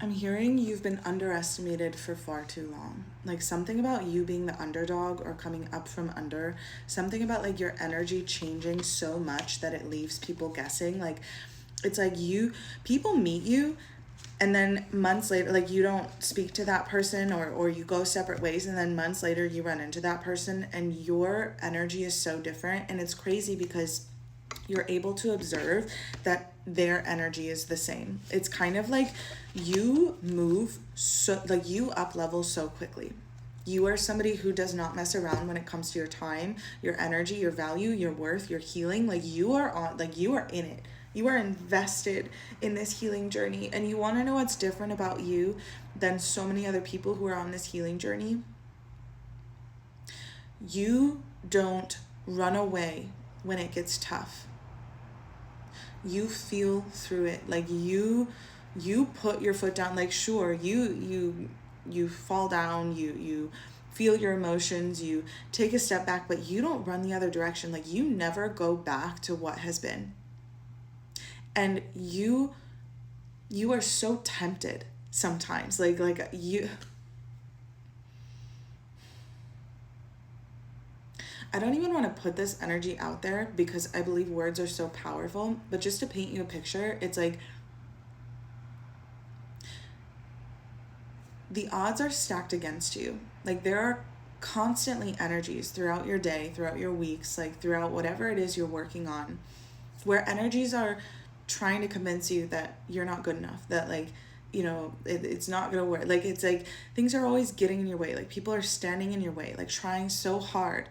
I'm hearing you've been underestimated for far too long. Like something about you being the underdog or coming up from under, something about like your energy changing so much that it leaves people guessing. Like it's like people meet you and then months later, like you don't speak to that person, or you go separate ways, and then months later you run into that person and your energy is so different. And it's crazy because you're able to observe that their energy is the same. It's kind of like you move so, like you up level so quickly. You are somebody who does not mess around when it comes to your time, your energy, your value, your worth, your healing. Like you are on, like you are in it. You are invested in this healing journey. And you want to know what's different about you than so many other people who are on this healing journey? You don't run away when it gets tough. You feel through it. Like you put your foot down. Like sure, you fall down, you feel your emotions, you take a step back, but you don't run the other direction. Like you never go back to what has been. And you are so tempted sometimes. Like you, I don't even want to put this energy out there because I believe words are so powerful, but just to paint you a picture, it's like the odds are stacked against you. Like there are constantly energies throughout your day, throughout your weeks, like throughout whatever it is you're working on, where energies are trying to convince you that you're not good enough, that like, you know, it's not gonna work. Like it's like things are always getting in your way. Like people are standing in your way, like trying so hard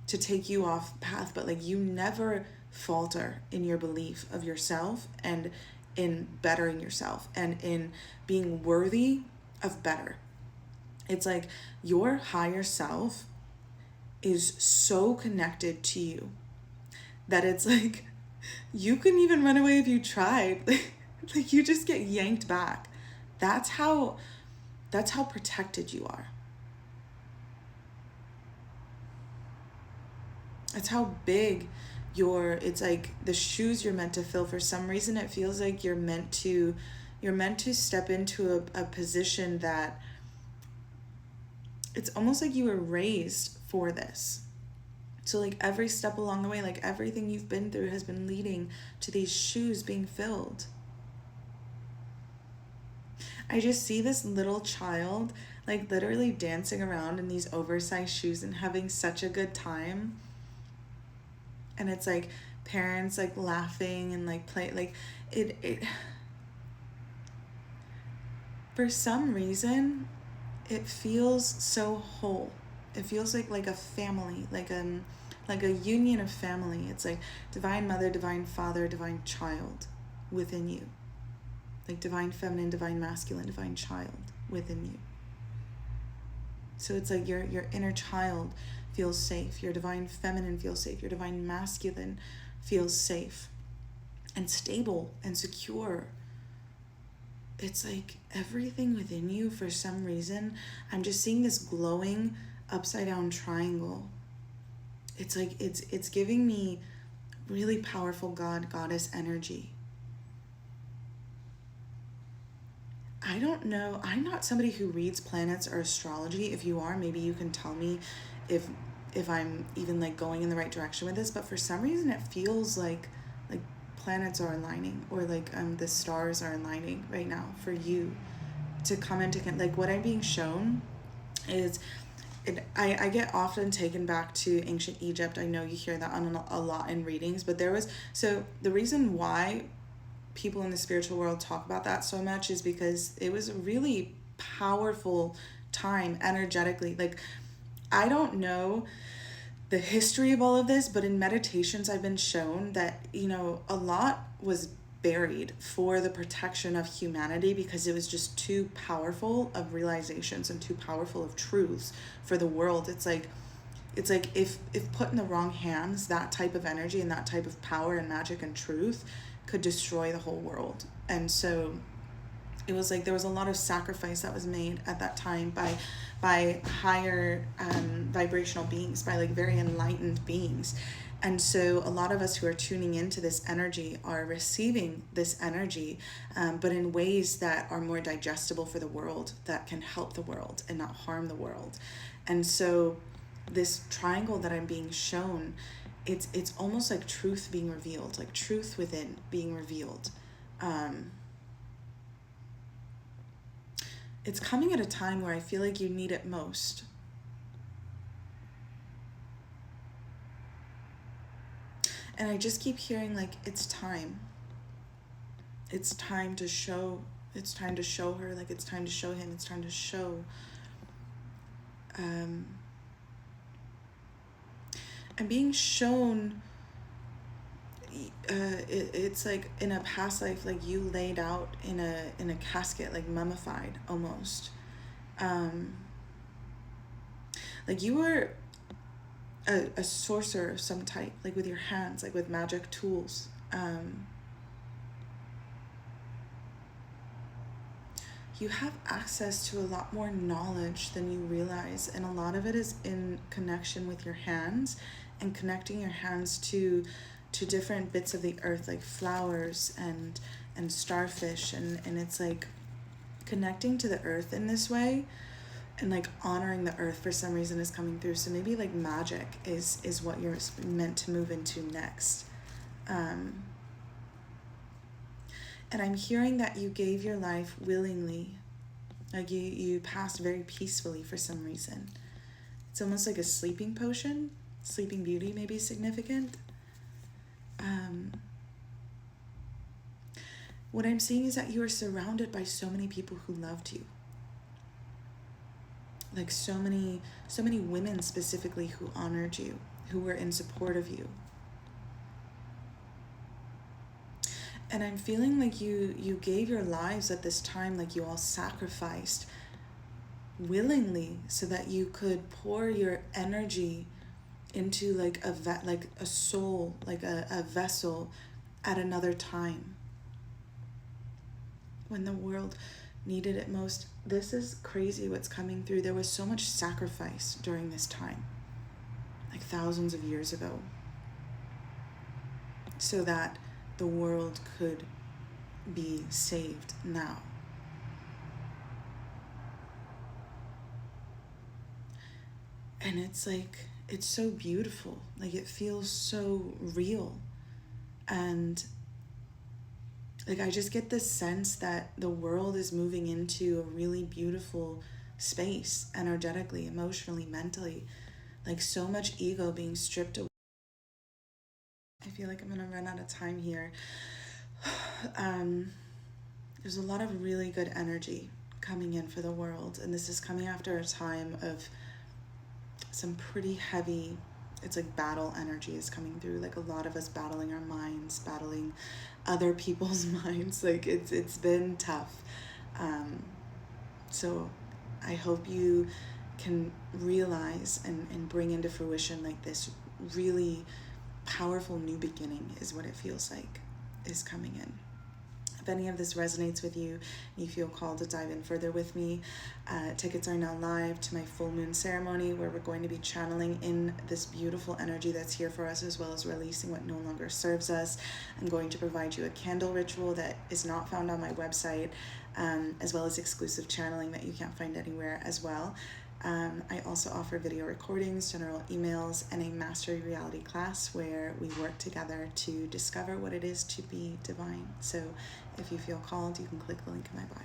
to take you off path, but like you never falter in your belief of yourself and in bettering yourself and in being worthy of better. It's like your higher self is so connected to you that it's like you couldn't even run away if you tried. Like you just get yanked back. That's how protected you are. That's how big it's like the shoes you're meant to fill. For some reason it feels like you're meant to step into a position that it's almost like you were raised for this. So like every step along the way, like everything you've been through has been leading to these shoes being filled. I just see this little child like literally dancing around in these oversized shoes and having such a good time. And it's like parents like laughing and like play, like it for some reason it feels so whole. It feels like a family, like a union of family. It's like divine mother, divine father, divine child within you. Like divine feminine, divine masculine, divine child within you. So it's like your inner child feels safe. Your divine feminine feels safe. Your divine masculine feels safe and stable and secure. It's like everything within you, for some reason, I'm just seeing this glowing upside down triangle. It's like it's giving me really powerful goddess energy. I don't know. I'm not somebody who reads planets or astrology. If you are, maybe you can tell me if I'm even like going in the right direction with this. But for some reason, it feels like planets are aligning, or like the stars are aligning right now for you to come into like what I'm being shown is. I get often taken back to ancient Egypt. I know you hear that on a lot in readings, but so the reason why people in the spiritual world talk about that so much is because it was a really powerful time energetically. Like, I don't know the history of all of this, but in meditations I've been shown that, you know, a lot was buried for the protection of humanity because it was just too powerful of realizations and too powerful of truths for the world. It's like if put in the wrong hands, that type of energy and that type of power and magic and truth could destroy the whole world. And so it was like there was a lot of sacrifice that was made at that time by higher vibrational beings, by like very enlightened beings. And so a lot of us who are tuning into this energy are receiving this energy, but in ways that are more digestible for the world, that can help the world and not harm the world. And so this triangle that I'm being shown, it's almost like truth being revealed, like truth within being revealed. It's coming at a time where I feel like you need it most. And I just keep hearing like, it's time. It's time to show, it's time to show her, like it's time to show him, it's time to show. I'm being shown, it's like in a past life, like you laid out in a casket, like mummified almost. Like you were a sorcerer of some type, like with your hands, like with magic tools. You have access to a lot more knowledge than you realize, and a lot of it is in connection with your hands and connecting your hands to different bits of the earth, like flowers and starfish, and it's like connecting to the earth in this way, and like honoring the earth for some reason is coming through. So maybe like magic is what you're meant to move into next. And I'm hearing that you gave your life willingly. Like you passed very peacefully for some reason. It's almost like a sleeping potion. Sleeping Beauty may be significant. What I'm seeing is that you are surrounded by so many people who loved you. Like so many women specifically who honored you, who were in support of you. And I'm feeling like you gave your lives at this time, like you all sacrificed willingly so that you could pour your energy into like a soul, like a vessel at another time when the world needed it most. This is crazy what's coming through. There was so much sacrifice during this time, like thousands of years ago, so that the world could be saved now. And it's like, it's so beautiful. Like it feels so real. And like I just get this sense that the world is moving into a really beautiful space, energetically, emotionally, mentally. Like so much ego being stripped away. I feel like I'm gonna run out of time here. There's a lot of really good energy coming in for the world, and this is coming after a time of some pretty heavy, it's like battle energy is coming through, like a lot of us battling our minds, battling other people's minds. Like it's been tough. So I hope you can realize and bring into fruition like this really powerful new beginning is what it feels like is coming in. If any of this resonates with you and you feel called to dive in further with me, tickets are now live to my full moon ceremony, where we're going to be channeling in this beautiful energy that's here for us, as well as releasing what no longer serves us. I'm going to provide you a candle ritual that is not found on my website, as well as exclusive channeling that you can't find anywhere as well. I also offer video recordings, general emails, and a mastery reality class where we work together to discover what it is to be divine. So if you feel called, you can click the link in my bio.